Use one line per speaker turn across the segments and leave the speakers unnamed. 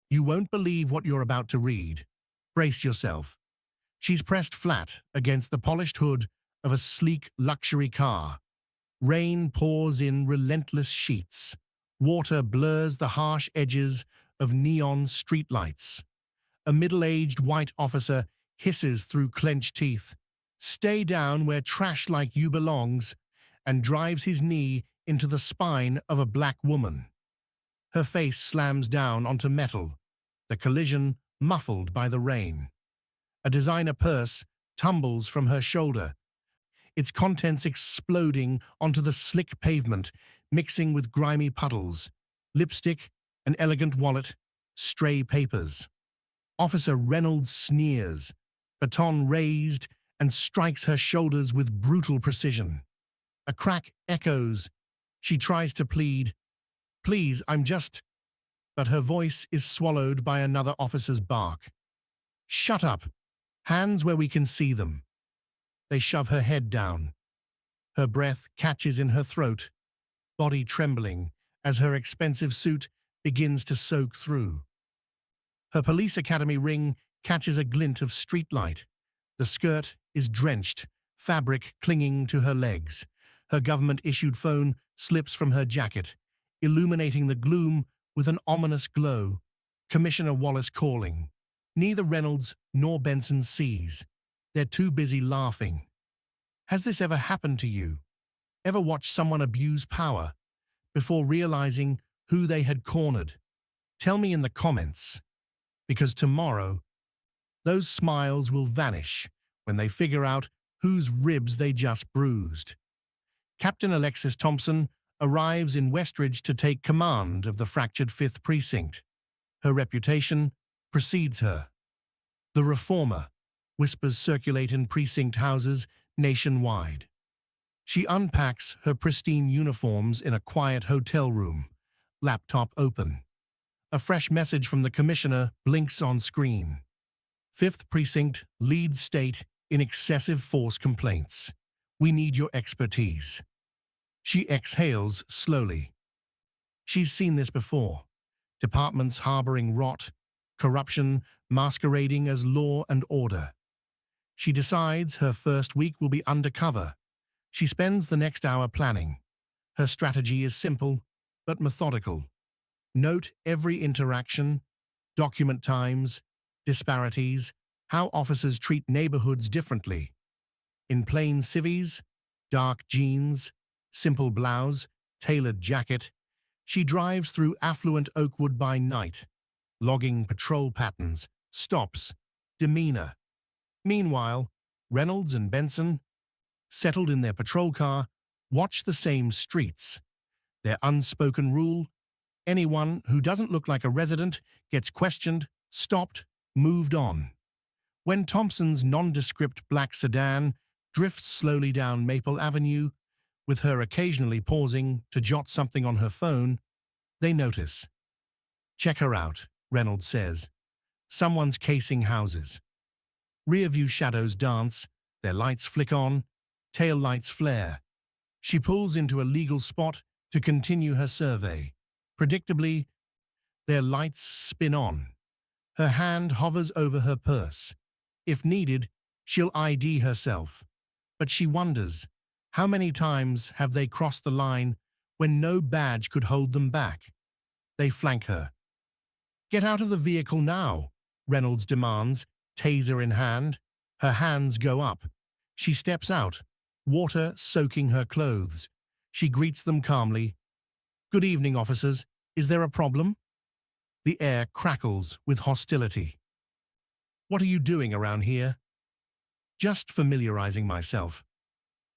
You won't believe what you're about to read. Brace yourself. She's pressed flat against the polished hood of a sleek luxury car. Rain pours in relentless sheets. Water blurs the harsh edges of neon streetlights. A middle-aged white officer hisses through clenched teeth. "Stay down where trash like you belongs," and drives his knee into the spine of a black woman. Her face slams down onto metal, the collision muffled by the rain. A designer purse tumbles from her shoulder, its contents exploding onto the slick pavement, mixing with grimy puddles. Lipstick, an elegant wallet, stray papers. Officer Reynolds sneers, baton raised, and strikes her shoulders with brutal precision. A crack echoes. She tries to plead, "Please, I'm just—" But her voice is swallowed by another officer's bark. "Shut up. Hands where we can see them." They shove her head down. Her breath catches in her throat, body trembling as her expensive suit begins to soak through. Her police academy ring catches a glint of streetlight. The skirt is drenched, fabric clinging to her legs. Her government-issued phone slips from her jacket, illuminating the gloom with an ominous glow. Commissioner Wallace calling. Neither Reynolds nor Benson sees. They're too busy laughing. Has this ever happened to you? Ever watched someone abuse power before realizing who they had cornered? Tell me in the comments, because tomorrow, those smiles will vanish when they figure out whose ribs they just bruised. Captain Alexis Thompson arrives in Westridge to take command of the fractured 5th Precinct. Her reputation precedes her. The reformer, whispers circulate in precinct houses nationwide. She unpacks her pristine uniforms in a quiet hotel room, laptop open. A fresh message from the commissioner blinks on screen. 5th Precinct leads state in excessive force complaints. We need your expertise. She exhales slowly. She's seen this before. Departments harboring rot, corruption masquerading as law and order. She decides her first week will be undercover. She spends the next hour planning. Her strategy is simple, but methodical. Note every interaction, document times, disparities, how officers treat neighborhoods differently. In plain civvies, dark jeans, simple blouse, tailored jacket, she drives through affluent Oakwood by night, logging patrol patterns, stops, demeanor. Meanwhile, Reynolds and Benson, settled in their patrol car, watch the same streets. Their unspoken rule: anyone who doesn't look like a resident gets questioned, stopped, moved on. When Thompson's nondescript black sedan drifts slowly down Maple Avenue, with her occasionally pausing to jot something on her phone, they notice. "Check her out," Reynolds says. "Someone's casing houses." Rear-view shadows dance, their lights flick on, tail lights flare. She pulls into a legal spot to continue her survey. Predictably, their lights spin on. Her hand hovers over her purse. If needed, she'll ID herself. But she wonders, how many times have they crossed the line when no badge could hold them back? They flank her. "Get out of the vehicle now," Reynolds demands, taser in hand. Her hands go up. She steps out, water soaking her clothes. She greets them calmly. "Good evening, officers. Is there a problem?" The air crackles with hostility. "What are you doing around here?" "Just familiarizing myself."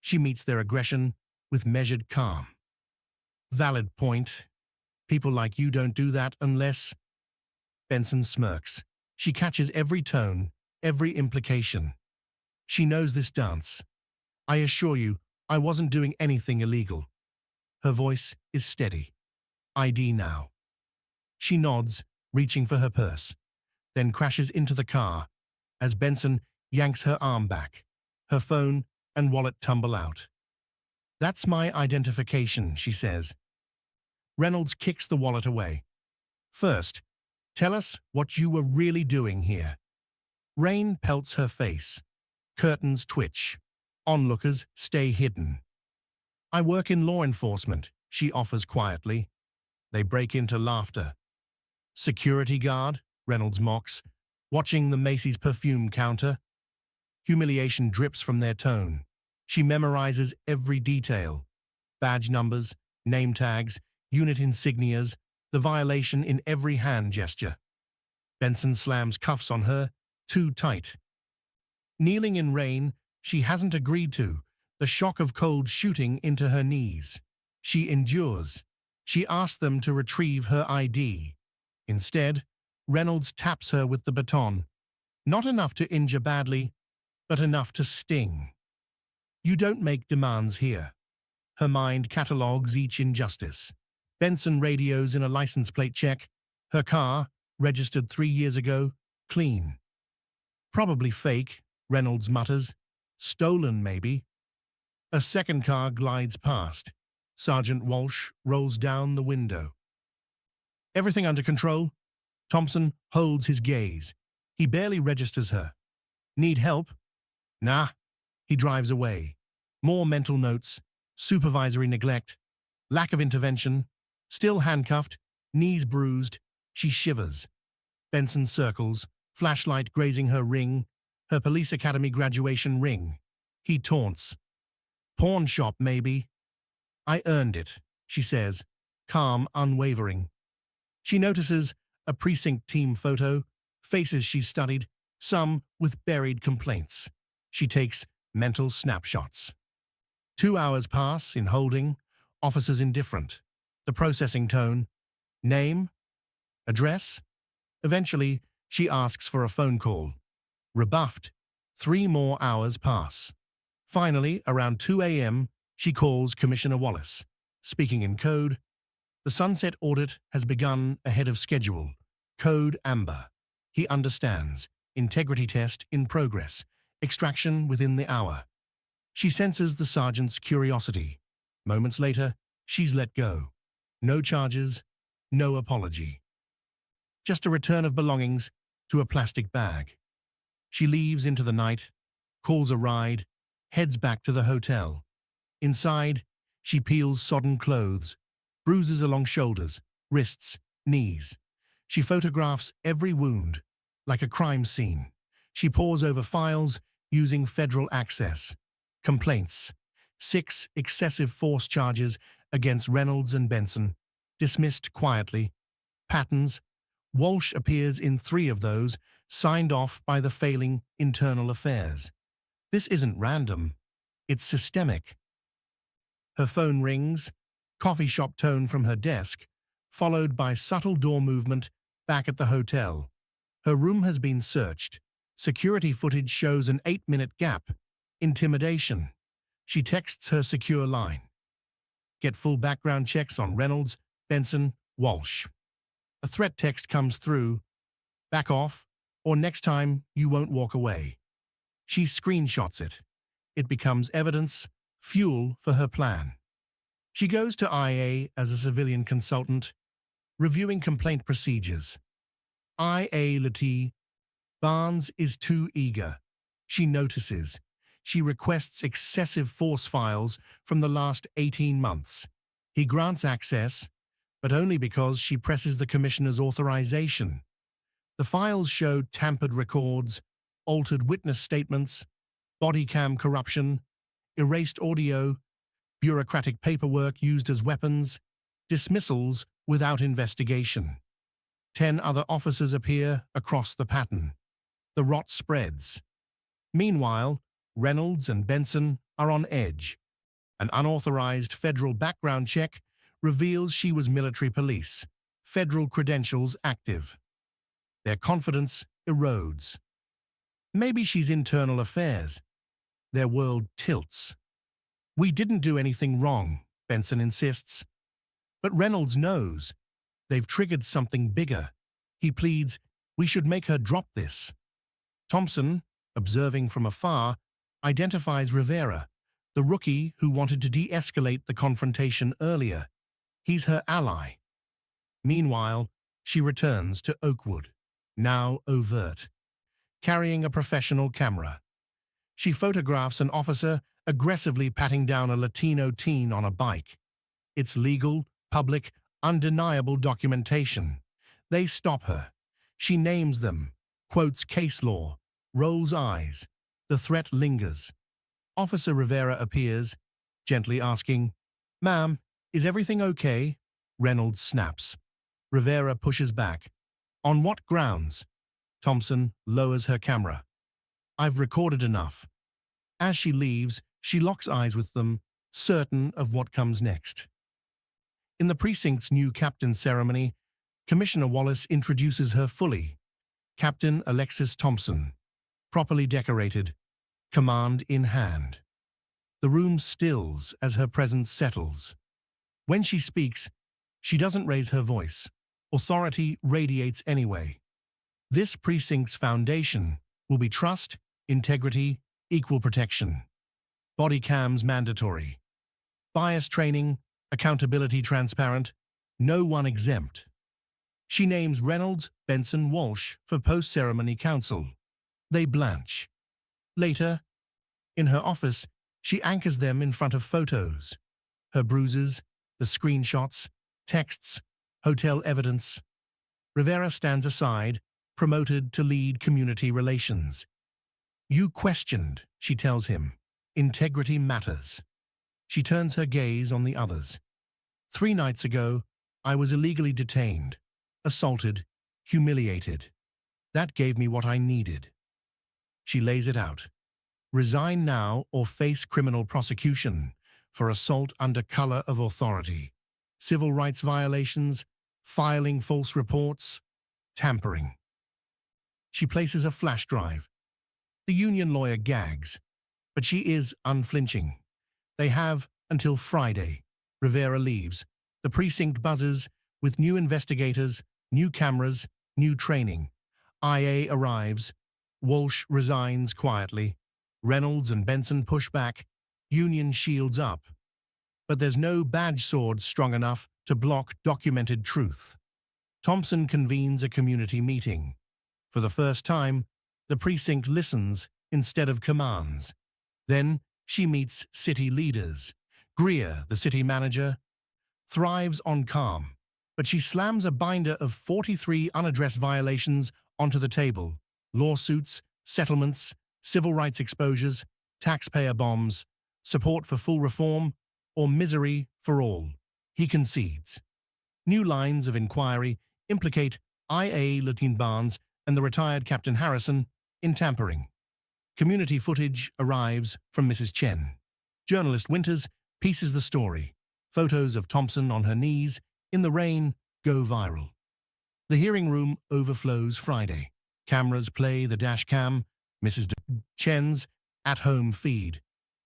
She meets their aggression with measured calm. "Valid point. People like you don't do that unless—" Benson smirks. She catches every tone, every implication. She knows this dance. "I assure you, I wasn't doing anything illegal." Her voice is steady. "ID now." She nods, reaching for her purse, then crashes into the car as Benson yanks her arm back. Her phone and wallet tumble out. "That's my identification," she says. Reynolds kicks the wallet away. "First, Tell us what you were really doing here. Rain pelts her face. Curtains twitch. Onlookers stay hidden. I work in law enforcement, she offers quietly. They break into laughter. Security guard, Reynolds mocks, watching the Macy's perfume counter. Humiliation drips from their tone. She memorizes every detail. Badge numbers, name tags, unit insignias, the violation in every hand gesture. Benson slams cuffs on her, too tight. Kneeling in rain she hasn't agreed to, the shock of cold shooting into her knees. She endures. She asks them to retrieve her ID. Instead, Reynolds taps her with the baton. Not enough to injure badly, but enough to sting. You don't make demands here. Her mind catalogues each injustice. Benson radios in a license plate check. Her car, registered 3 years ago, clean. Probably fake, Reynolds mutters. Stolen, maybe. A second car glides past. Sergeant Walsh rolls down the window. Everything under control? Thompson holds his gaze. He barely registers her. Need help? Nah. He drives away. More mental notes, supervisory neglect, lack of intervention, still handcuffed, knees bruised, she shivers. Benson circles, flashlight grazing her ring, her police academy graduation ring. He taunts. Pawn shop, maybe. I earned it, she says, calm, unwavering. She notices a precinct team photo, faces she's studied, some with buried complaints. She takes mental snapshots. 2 hours pass in holding, officers indifferent. The processing tone. Name? Address? Eventually, she asks for a phone call. Rebuffed. 3 more hours pass. Finally, around 2 a.m., she calls Commissioner Wallace. Speaking in code, the Sunset audit has begun ahead of schedule. Code Amber. He understands. Integrity test in progress. Extraction within the hour. She senses the sergeant's curiosity. Moments later, she's let go. No charges, no apology. Just a return of belongings to a plastic bag. She leaves into the night, calls a ride, heads back to the hotel. Inside, she peels sodden clothes, bruises along shoulders, wrists, knees. She photographs every wound, like a crime scene. She pores over files using federal access. Complaints. 6 excessive force charges against Reynolds and Benson, dismissed quietly. Patterns. Walsh appears in 3 of those, signed off by the failing Internal Affairs. This isn't random. It's systemic. Her phone rings, coffee shop tone from her desk, followed by subtle door movement back at the hotel. Her room has been searched. Security footage shows an 8-minute gap. Intimidation. She texts her secure line. Get full background checks on Reynolds, Benson, Walsh. A threat text comes through. Back off, or next time you won't walk away. She screenshots it. It becomes evidence, fuel for her plan. She goes to IA as a civilian consultant, reviewing complaint procedures. IA Lati. Barnes is too eager. She notices. She requests excessive force files from the last 18 months. He grants access, but only because she presses the commissioner's authorization. The files show tampered records, altered witness statements, body cam corruption, erased audio, bureaucratic paperwork used as weapons, dismissals without investigation. 10 other officers appear across the pattern. The rot spreads. Meanwhile, Reynolds and Benson are on edge. An unauthorized federal background check reveals she was military police, federal credentials active. Their confidence erodes. Maybe she's internal affairs. Their world tilts. We didn't do anything wrong, Benson insists. But Reynolds knows. They've triggered something bigger. He pleads, we should make her drop this. Thompson, observing from afar, identifies Rivera, the rookie who wanted to de-escalate the confrontation earlier. He's her ally. Meanwhile, She returns to Oakwood, now overt, carrying a professional camera. She photographs an officer aggressively patting down a Latino teen on a bike. It's legal, public, undeniable documentation. They stop her. She names them, quotes case law, rolls eyes. The threat lingers. Officer Rivera appears, gently asking, "Ma'am, is everything okay?" Reynolds snaps. Rivera pushes back. "On what grounds?" Thompson lowers her camera. "I've recorded enough." As she leaves, she locks eyes with them, certain of what comes next. In the precinct's new captain ceremony, Commissioner Wallace introduces her fully. Captain Alexis Thompson, properly decorated, command in hand. The room stills as her presence settles. When she speaks, she doesn't raise her voice. Authority radiates anyway. This precinct's foundation will be trust, integrity, equal protection. Body cams mandatory. Bias training, accountability transparent, no one exempt. She names Reynolds, Benson, Walsh for post-ceremony counsel. They blanch. Later, in her office, she anchors them in front of photos. Her bruises, the screenshots, texts, hotel evidence. Rivera stands aside, promoted to lead community relations. "You questioned," she tells him. "Integrity matters." She turns her gaze on the others. "3 nights ago, I was illegally detained, assaulted, humiliated. That gave me what I needed." She lays it out. Resign now or face criminal prosecution for assault under color of authority, civil rights violations, filing false reports, tampering. She places a flash drive. The union lawyer gags, but she is unflinching. They have until Friday. Rivera leaves. The precinct buzzes with new investigators, new cameras, new training. IA arrives. Walsh resigns quietly. Reynolds and Benson push back. Union shields up. But there's no badge sword strong enough to block documented truth. Thompson convenes a community meeting. For the first time, the precinct listens instead of commands. Then she meets city leaders. Greer, the city manager, thrives on calm, but she slams a binder of 43 unaddressed violations onto the table. Lawsuits, settlements, civil rights exposures, taxpayer bombs, support for full reform, or misery for all. He concedes. New lines of inquiry implicate IA Latine Barnes and the retired Captain Harrison in tampering. Community footage arrives from Mrs. Chen. Journalist Winters pieces the story. Photos of Thompson on her knees, in the rain, go viral. The hearing room overflows Friday. Cameras play the dash cam, Mrs. Chen's at-home feed.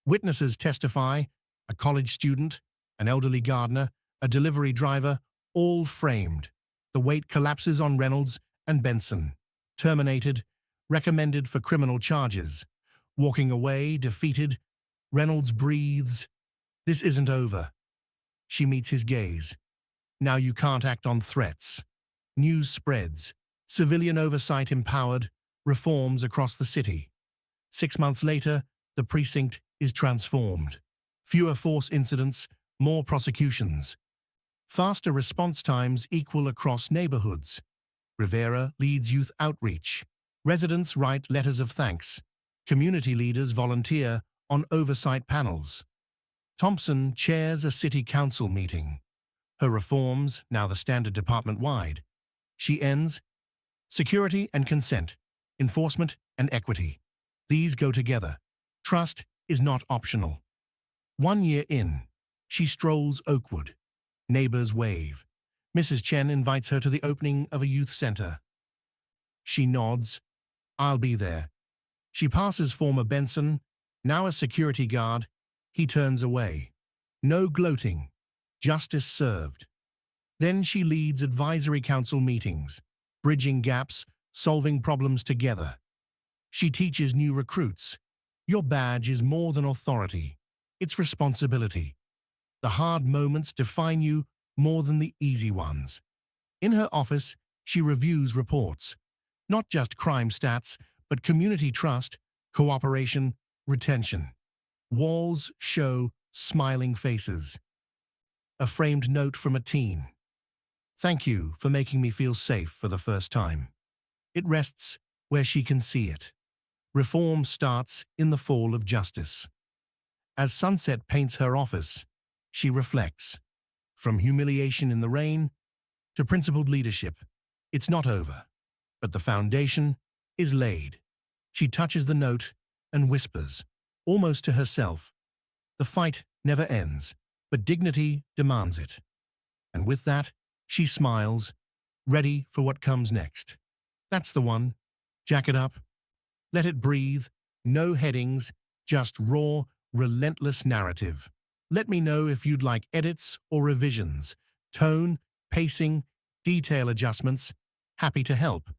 Witnesses testify, a college student, an elderly gardener, a delivery driver, all framed. The weight collapses on Reynolds and Benson. Terminated, recommended for criminal charges. Walking away, defeated, Reynolds breathes. This isn't over. She meets his gaze. Now you can't act on threats. News spreads. Civilian oversight empowered. Reforms across the city. 6 months later, the precinct is transformed. Fewer force incidents, more prosecutions. Faster response times equal across neighborhoods. Rivera leads youth outreach. Residents write letters of thanks. Community leaders volunteer on oversight panels. Thompson chairs a city council meeting. Her reforms, now the standard department-wide. She ends security and consent, enforcement and equity. These go together. Trust is not optional. 1 year in, she strolls Oakwood. Neighbors wave. Mrs. Chen invites her to the opening of a youth center. She nods. "I'll be there." She passes former Benson, now a security guard. He turns away. No gloating. Justice served. Then she leads advisory council meetings, bridging gaps, solving problems together. She teaches new recruits. Your badge is more than authority. It's responsibility. The hard moments define you more than the easy ones. In her office, She reviews reports, not just crime stats, but community trust, cooperation, retention. Walls show smiling faces. A framed note from a teen. Thank you for making me feel safe for the first time. It rests where she can see it. Reform starts in the fall of justice. As sunset paints her office, she reflects. From humiliation in the rain to principled leadership, it's not over, but the foundation is laid. She touches the note and whispers, almost to herself, the fight never ends, but dignity demands it. And with that, she smiles, ready for what comes next. That's the one. Jack it up. Let it breathe. No headings, just raw, relentless narrative. Let me know if you'd like edits or revisions, tone, pacing, detail adjustments. Happy to help.